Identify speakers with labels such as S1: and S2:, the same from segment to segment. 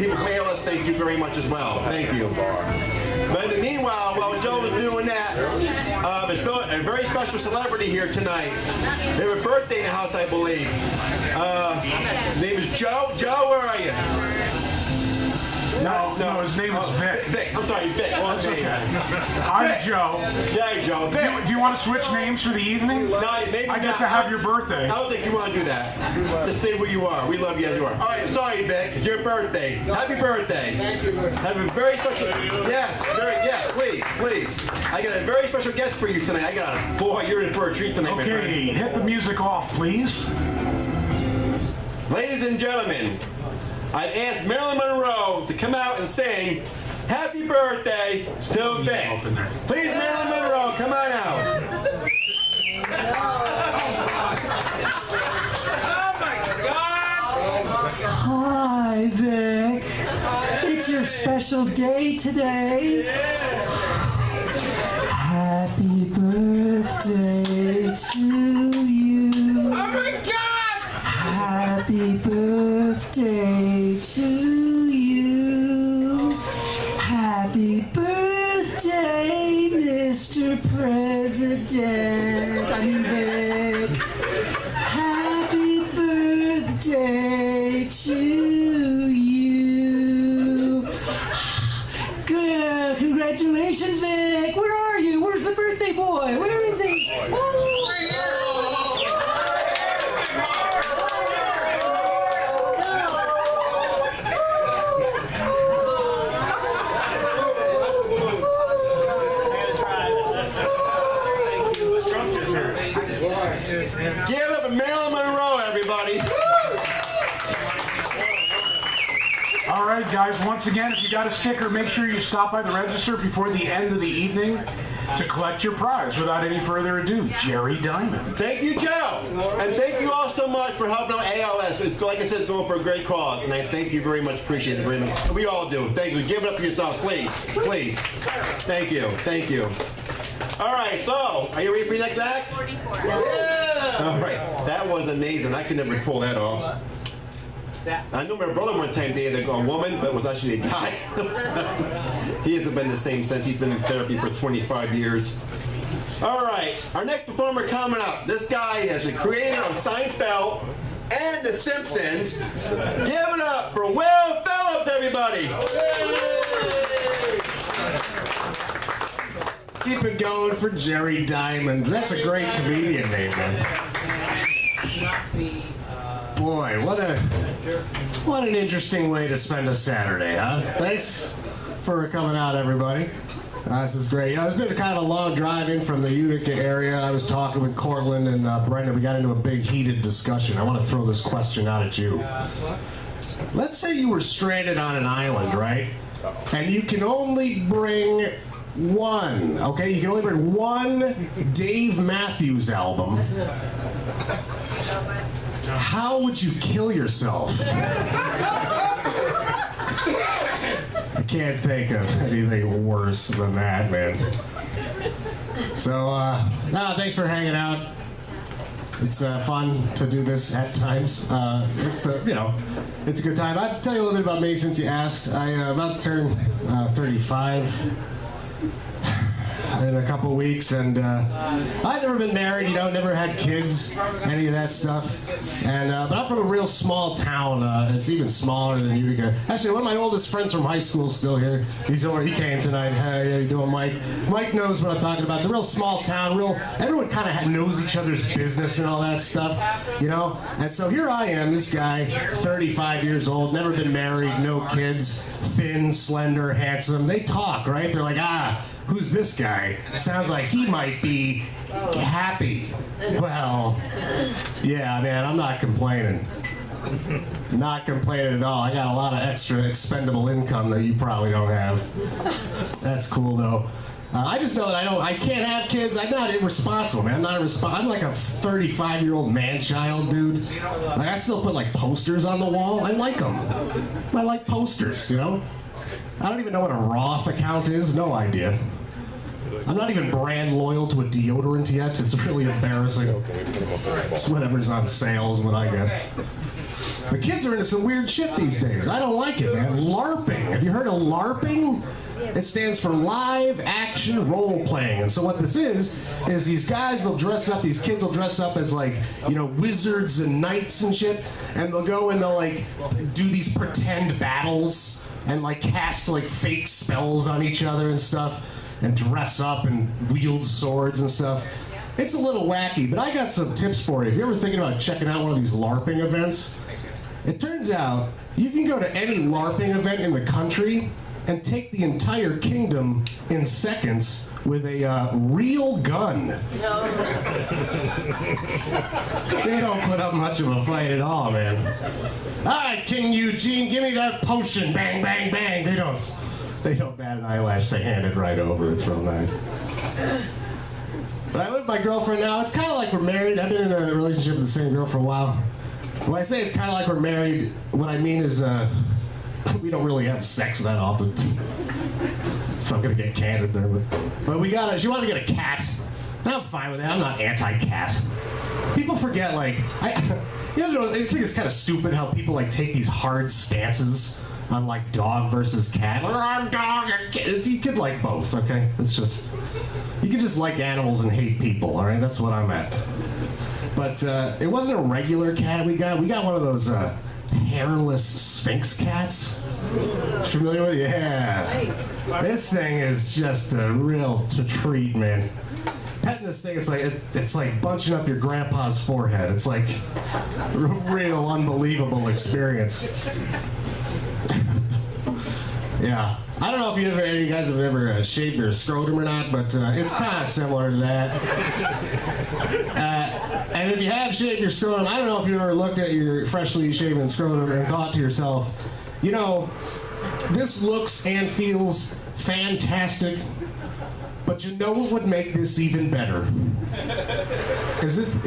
S1: people from ALS, thank you very much as well. Thank you. But in the meanwhile, while Joe was doing that, there's a very special celebrity here tonight. They have a birthday in the house, I believe. His name is Joe. Joe, where are you?
S2: No, his name is Vic.
S1: Vic, I'm sorry, Vic.
S2: That's okay. I'm Joe.
S1: Yeah, Joe. Vic.
S2: Do you want to switch names for the evening?
S1: No, maybe
S2: I get to have your birthday.
S1: I don't think you want to do that. Just stay where you are. We love you as you are. All right, sorry, Vic. It's your birthday. Happy birthday. Thank you. Have a very special. Yes, please. I got a very special guest for you tonight. Boy, you're in for a treat tonight, my friend.
S2: Okay, hit the music off, please.
S1: Ladies and gentlemen, I've asked Marilyn Monroe to come out and sing Happy Birthday to Vic. Please, Marilyn Monroe, come on out.
S3: Oh my God!
S4: Hi, Vic. It's your special day today. Happy birthday to you.
S3: Oh my God!
S4: Happy birthday to you. Happy birthday, Mr. President. I mean, Vic. Happy birthday to you. Good. Congratulations, Vic. Where are you? Where's the birthday boy? Where is he?
S1: Give it up for Marilyn Monroe, everybody.
S2: All right, guys, once again, if you got a sticker, make sure you stop by the register before the end of the evening to collect your prize. Without any further ado, Jerry Dymond.
S1: Thank you, Joe. And thank you all so much for helping out ALS. It's, like I said, it's going for a great cause. And I thank you very much. Appreciate it very much. We all do. Thank you. Give it up for yourself, please. Please. Thank you. Thank you. All right, so, are you ready for your next act?
S3: 44.
S1: All right. That was amazing. I could never pull that off. I know my brother one time dated a woman, but it was actually a guy. He hasn't been the same since. He's been in therapy for 25 years. All right, our next performer coming up. This guy is the creator of Seinfeld and The Simpsons. Give it up for Will Phillips, everybody.
S5: Keep it going for Jerry Dymond. That's a great comedian name, man. Boy, what an interesting way to spend a Saturday, huh? Thanks for coming out, everybody. This is great. You know, it's been kind of a long drive in from the Utica area. I was talking with Cortland and Brendan. We got into a big heated discussion. I want to throw this question out at you. Let's say you were stranded on an island, right? And you can only bring one, okay? You can only bring one Dave Matthews album. How would you kill yourself? I can't think of anything worse than that, man. So, thanks for hanging out. It's fun to do this at times. It's a good time. I'll tell you a little bit about me since you asked. I'm about to turn 35 in a couple of weeks, and I've never been married, never had kids, any of that stuff. And but I'm from a real small town. It's even smaller than Utica. Actually, one of my oldest friends from high school is still here. He's over. He came tonight. Hey, how you doing, Mike? Mike knows what I'm talking about. It's a real small town. Everyone kind of knows each other's business and all that stuff, And so here I am, this guy, 35 years old, never been married, no kids, thin, slender, handsome. They talk, right? They're like, who's this guy? Sounds like he might be happy. Well, yeah, man, I'm not complaining. Not complaining at all. I got a lot of extra expendable income that you probably don't have. That's cool, though. I just know that I can't have kids. I'm not irresponsible, man. I'm like a 35-year-old man-child, dude. Like, I still put, posters on the wall. I like them. I like posters, I don't even know what a Roth account is. No idea. I'm not even brand loyal to a deodorant yet. It's really embarrassing. Just whatever's on sale is what I get. The kids are into some weird shit these days. I don't like it, man. LARPing. Have you heard of LARPing? It stands for live action role playing. And so what this is these guys will dress up, these kids will dress up as like, you know, wizards and knights and shit, and they'll go and they'll like do these pretend battles and like cast like fake spells on each other and stuff and dress up and wield swords and stuff. It's a little wacky, but I got some tips for you. If you're ever thinking about checking out one of these LARPing events, it turns out you can go to any LARPing event in the country and take the entire kingdom in seconds with a real gun. They don't put up much of a fight at all, man. All right, King Eugene, give me that potion. Bang, bang, bang. They don't bat an eyelash. They hand it right over. It's real nice. But I live with my girlfriend now. It's kind of like we're married. I've been in a relationship with the same girl for a while. When I say it's kind of like we're married, what I mean is we don't really have sex that often. If I'm gonna get candid there, but she wanted to get a cat. And I'm fine with that. I'm not anti-cat. People forget, like, I think it's kind of stupid how people like take these hard stances on like dog versus cat. Like, I'm dog and cat. You could like both, okay? It's just, you can just like animals and hate people, all right? That's what I'm at. But it wasn't a regular cat we got. We got one of those hairless Sphinx cats. Familiar with it? Yeah. This thing is just a real treat, man. Petting this thing, it's like bunching up your grandpa's forehead. It's like a real unbelievable experience. Yeah. I don't know if any of you guys have ever shaved their scrotum or not, but it's kind of similar to that. And if you have shaved your scrotum, I don't know if you ever looked at your freshly shaven scrotum and thought to yourself, you know, this looks and feels fantastic, but you know what would make this even better? As if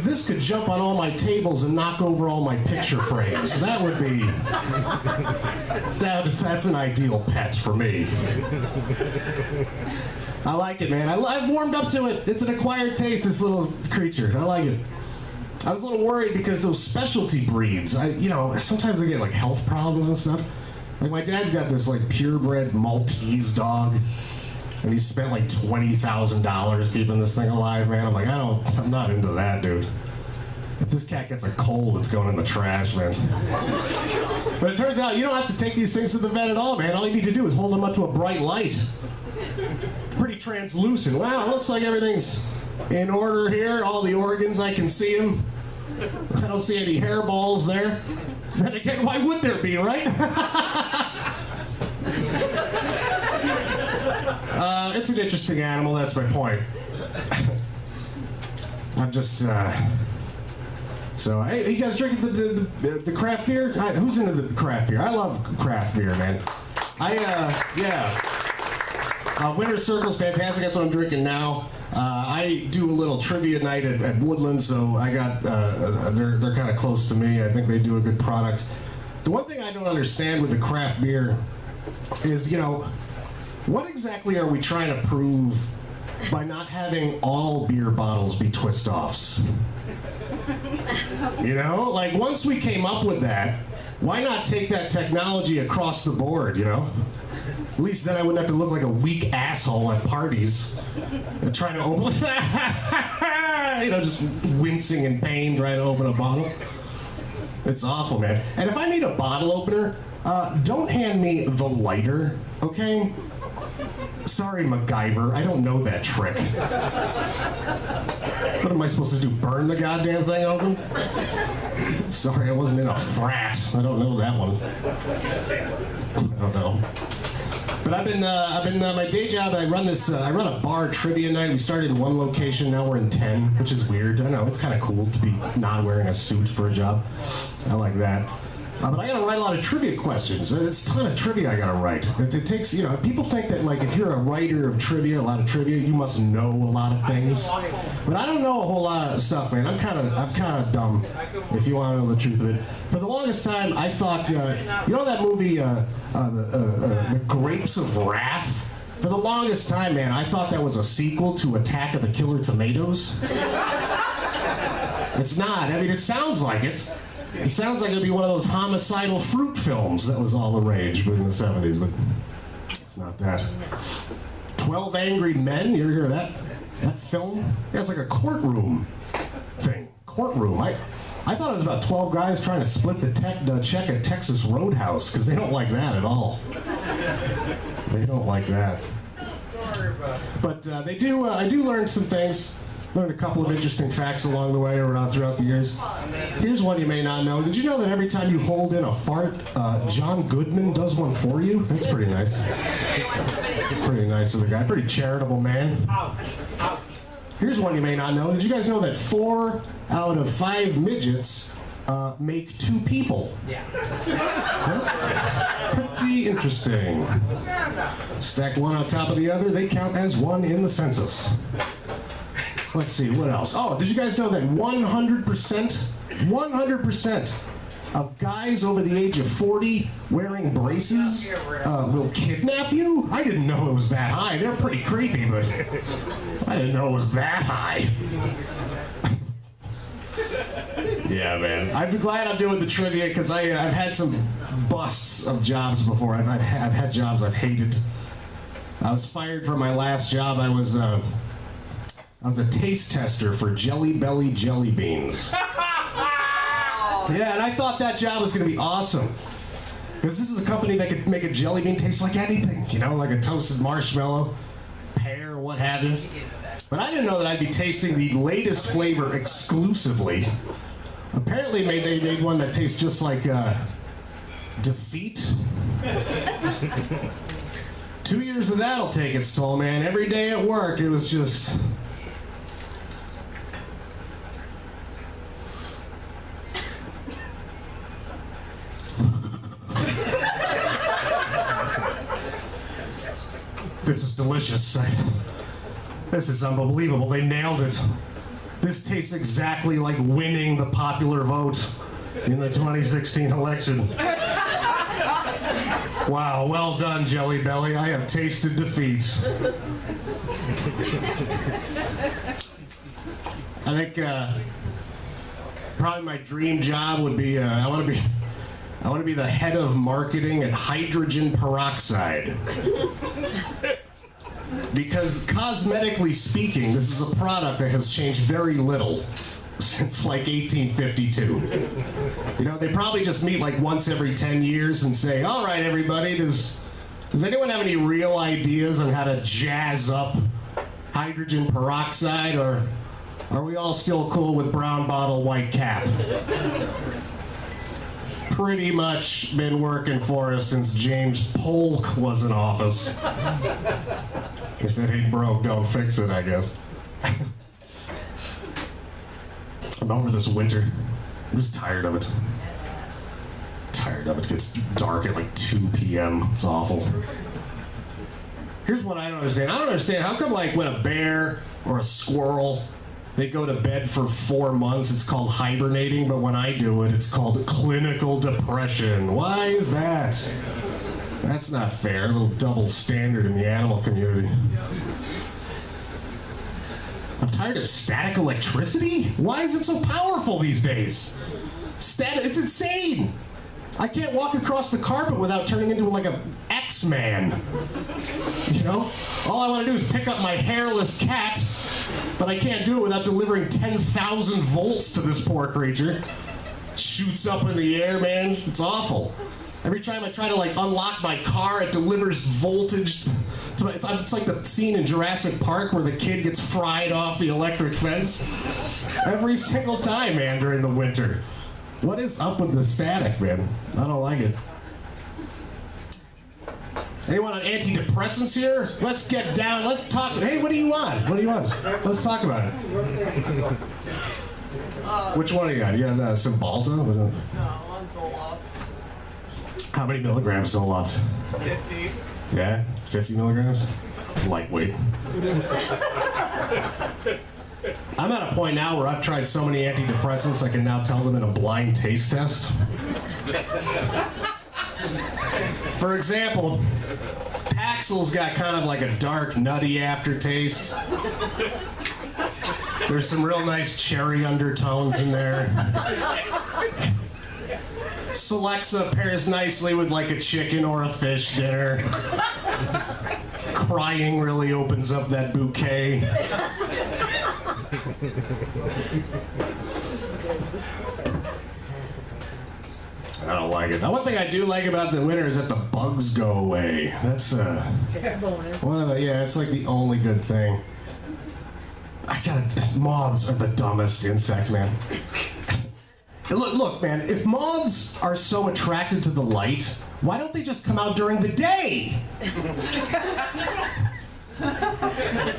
S5: this could jump on all my tables and knock over all my picture frames. That would be... That's an ideal pet for me. I like it, man. I've warmed up to it. It's an acquired taste, this little creature. I like it. I was a little worried because those specialty breeds, sometimes they get like health problems and stuff. Like my dad's got this like purebred Maltese dog, and he spent like $20,000 keeping this thing alive, man. I'm like, I'm not into that, dude. If this cat gets a cold, it's going in the trash, man. But it turns out you don't have to take these things to the vet at all, man. All you need to do is hold them up to a bright light. Pretty translucent. Wow, it looks like everything's in order here. All the organs, I can see them. I don't see any hairballs there. Then again, why would there be, right? It's an interesting animal, that's my point. I'm just, So, hey, you guys drinking the craft beer? Who's into the craft beer? I love craft beer, man. Winter Circle's fantastic. That's what I'm drinking now. I do a little trivia night at Woodland, so I got they're kind of close to me. I think they do a good product. The one thing I don't understand with the craft beer is, what exactly are we trying to prove by not having all beer bottles be twist-offs? Like once we came up with that, why not take that technology across the board, At least then I wouldn't have to look like a weak asshole at parties and trying to open, just wincing in pain trying to open a bottle. It's awful, man. And if I need a bottle opener, don't hand me the lighter, okay? Sorry, MacGyver, I don't know that trick. What am I supposed to do, burn the goddamn thing open? Sorry, I wasn't in a frat. I don't know that one. I don't know. But I've been my day job. I run a bar trivia night. We started in one location, now we're in 10, which is weird. I know it's kind of cool to be not wearing a suit for a job. I like that. But I gotta write a lot of trivia questions. It's a ton of trivia I gotta write. It takes, people think that like if you're a writer of trivia, a lot of trivia, you must know a lot of things. But I don't know a whole lot of stuff, man. I'm kind of dumb, if you want to know the truth of it. For the longest time, I thought, that movie, The Grapes of Wrath? For the longest time, man, I thought that was a sequel to Attack of the Killer Tomatoes. It's not. I mean, it sounds like it. It sounds like it'd be one of those homicidal fruit films that was all the rage in the 70s, but it's not that. 12 Angry Men, you ever hear of that film? Yeah, it's like a courtroom thing. Courtroom. I thought it was about 12 guys trying to split the check at Texas Roadhouse, because they don't like that at all. They don't like that. But I do learn some things. Learned a couple of interesting facts along the way or throughout the years. Here's one you may not know. Did you know that every time you hold in a fart, John Goodman does one for you? That's pretty nice. Pretty nice of the guy. Pretty charitable man. Here's one you may not know. Did you guys know that 4 out of 5 midgets make 2 people? Yeah. Huh? Pretty interesting. Stack one on top of the other, they count as one in the census. Let's see, what else? Oh, did you guys know that 100% of guys over the age of 40 wearing braces will kidnap you? I didn't know it was that high. They're pretty creepy, but I didn't know it was that high. Yeah, man. I'm glad I'm doing the trivia because I've had some busts of jobs before. I've had jobs I've hated. I was fired from my last job. I was a taste tester for Jelly Belly jelly beans. Yeah, and I thought that job was going to be awesome. Because this is a company that could make a jelly bean taste like anything, you know, like a toasted marshmallow, pear, what have you. But I didn't know that I'd be tasting the latest flavor exclusively. Apparently they made one that tastes just like defeat. 2 years of that'll take its toll, man. Every day at work, it was just... This is delicious. This is unbelievable. They nailed it. This tastes exactly like winning the popular vote in the 2016 election. Wow, well done, Jelly Belly. I have tasted defeat. I think probably my dream job would be I want to be the head of marketing at hydrogen peroxide. Because cosmetically speaking, this is a product that has changed very little since like 1852. You know, they probably just meet like once every 10 years and say, all right, everybody, does anyone have any real ideas on how to jazz up hydrogen peroxide, or are we all still cool with brown bottle, white cap? Pretty much been working for us since James Polk was in office. If it ain't broke, don't fix it, I guess. I'm over this winter. I'm just tired of it. Tired of it. It gets dark at like 2 p.m. It's awful. Here's what I don't understand. I don't understand how come like when a bear or a squirrel, they go to bed for 4 months, it's called hibernating, but when I do it, it's called clinical depression. Why is that? That's not fair. A little double standard in the animal community. I'm tired of static electricity. Why is it so powerful these days? It's insane. I can't walk across the carpet without turning into like a X-Man. You know? All I want to do is pick up my hairless cat, but I can't do it without delivering 10,000 volts to this poor creature. Shoots up in the air, man. It's awful. Every time I try to like unlock my car, it delivers voltage to my, it's like the scene in Jurassic Park where the kid gets fried off the electric fence. Every single time, man, during the winter. What is up with the static, man? I don't like it. Anyone on antidepressants here? Let's get down. Let's talk. Hey, what do you want? What do you want? Let's talk about it. Which one do you got? You got Cymbalta?
S3: No, I'm Zoloft.
S5: How many milligrams Zoloft?
S3: 50.
S5: Yeah? 50 milligrams? Lightweight. I'm at a point now where I've tried so many antidepressants I can now tell them in a blind taste test. For example, Paxil's got kind of like a dark, nutty aftertaste. There's some real nice cherry undertones in there. Celexa pairs nicely with like a chicken or a fish dinner. Crying really opens up that bouquet. I don't like it. Now, one thing I do like about the winter is that the bugs go away. That's one of the, yeah, it's like the only good thing. Moths are the dumbest insect, man. Look, man, if moths are so attracted to the light, why don't they just come out during the day?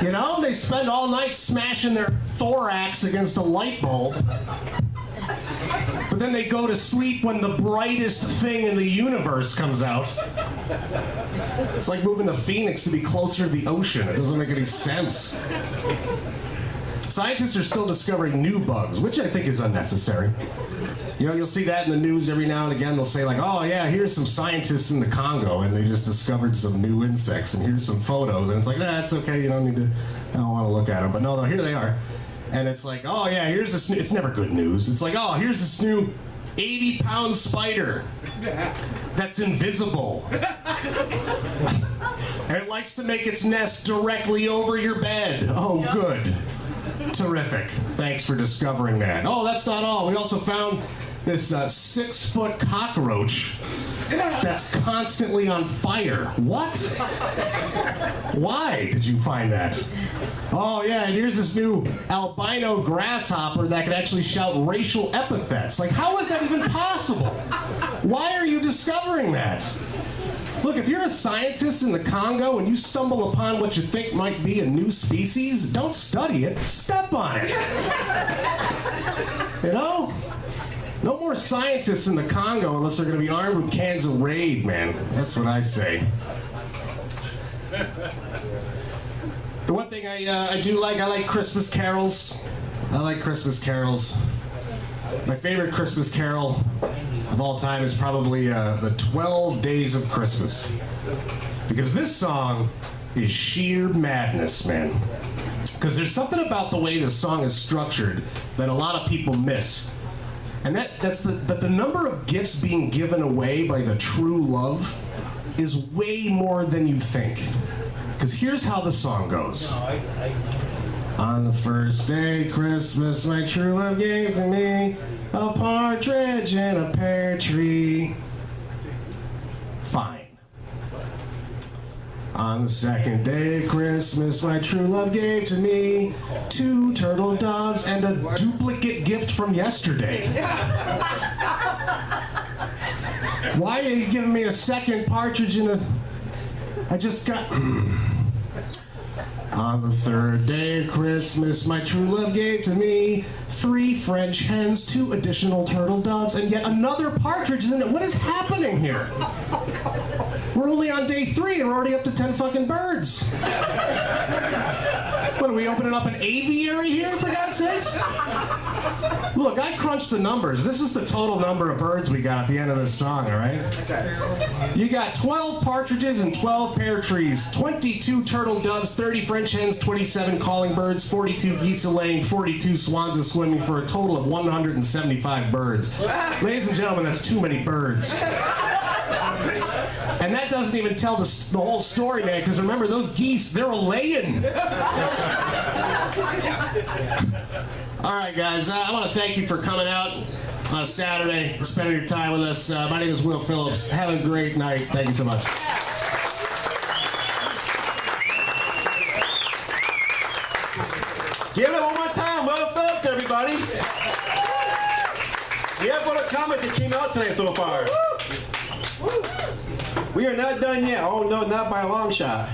S5: You know, they spend all night smashing their thorax against a light bulb. But then they go to sleep when the brightest thing in the universe comes out. It's like moving the Phoenix to be closer to the ocean. It doesn't make any sense. Scientists are still discovering new bugs, which I think is unnecessary. You know, you'll see that in the news every now and again. They'll say like, oh yeah, here's some scientists in the Congo and they just discovered some new insects and here's some photos. And it's like, nah, it's okay, you don't need to, I don't want to look at them. But no, here they are. And it's like, oh yeah, here's this new, it's never good news. It's like, oh, here's this new 80-pound spider that's invisible. And it likes to make its nest directly over your bed. Oh, good. Terrific. Thanks for discovering that. Oh, that's not all. We also found this 6-foot cockroach that's constantly on fire. What? Why did you find that? Oh, yeah, and here's this new albino grasshopper that can actually shout racial epithets. Like, how is that even possible? Why are you discovering that? Look, if you're a scientist in the Congo and you stumble upon what you think might be a new species, don't study it, step on it. You know? No more scientists in the Congo unless they're going to be armed with cans of Raid, man. That's what I say. The one thing I do like, I like Christmas carols. I like Christmas carols. My favorite Christmas carol of all time is probably the 12 Days of Christmas. Because this song is sheer madness, man. Because there's something about the way the song is structured that a lot of people miss. And that's that the number of gifts being given away by the true love is way more than you think. Because here's how the song goes. On the first day Christmas, my true love gave to me a partridge in a pear tree. Fine. On the second day Christmas, my true love gave to me 2 turtle doves and a duplicate gift from yesterday. Why are you giving me a second partridge in a... I just got... On the third day of Christmas, my true love gave to me 3 French hens, 2 additional turtle doves, and yet another partridge in it. What is happening here? We're only on day 3 and we're already up to 10 fucking birds. What, are we opening up an aviary here, for God's sakes? Look, I crunched the numbers. This is the total number of birds we got at the end of this song, all right? You got 12 partridges and 12 pear trees, 22 turtle doves, 30 French hens, 27 calling birds, 42 geese a-laying, 42 swans a-swimming, for a total of 175 birds. Ladies and gentlemen, that's too many birds. And that doesn't even tell the whole story, man, because remember, those geese, they're a-laying. All right, guys, I want to thank you for coming out on a Saturday and spending your time with us. My name is Will Phillips. Have a great night. Thank you so much.
S1: Give it up one more time. Will Phillips, everybody. We have what a comment that came out tonight so far. We are not done yet. Oh, no, not by a long shot.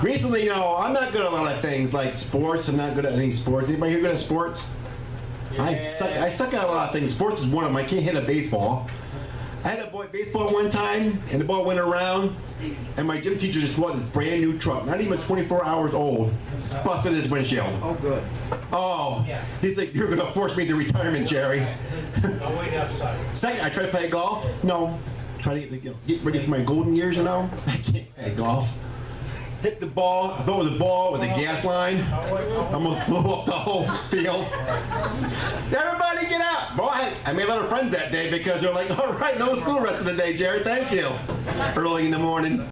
S1: Recently, you know, I'm not good at a lot of things, like sports. I'm not good at any sports. Anybody here good at sports? Yeah. I suck at a lot of things. Sports is one of them. I can't hit a baseball. I had a baseball one time, and the ball went around, and my gym teacher just bought this brand new truck, not even 24 hours old, busted his windshield. Oh, good. Oh, he's like, you're going to force me to retirement, Jerry. Second, I tried to play golf. No. Try to get ready for my golden years, you know? I can't play golf. Hit the ball, I thought it was a ball with a gas line. Almost blew up the whole field. Everybody get out! Bro, I made a lot of friends that day because they're like, all right, no school rest of the day, Jerry, thank you. Early in the morning.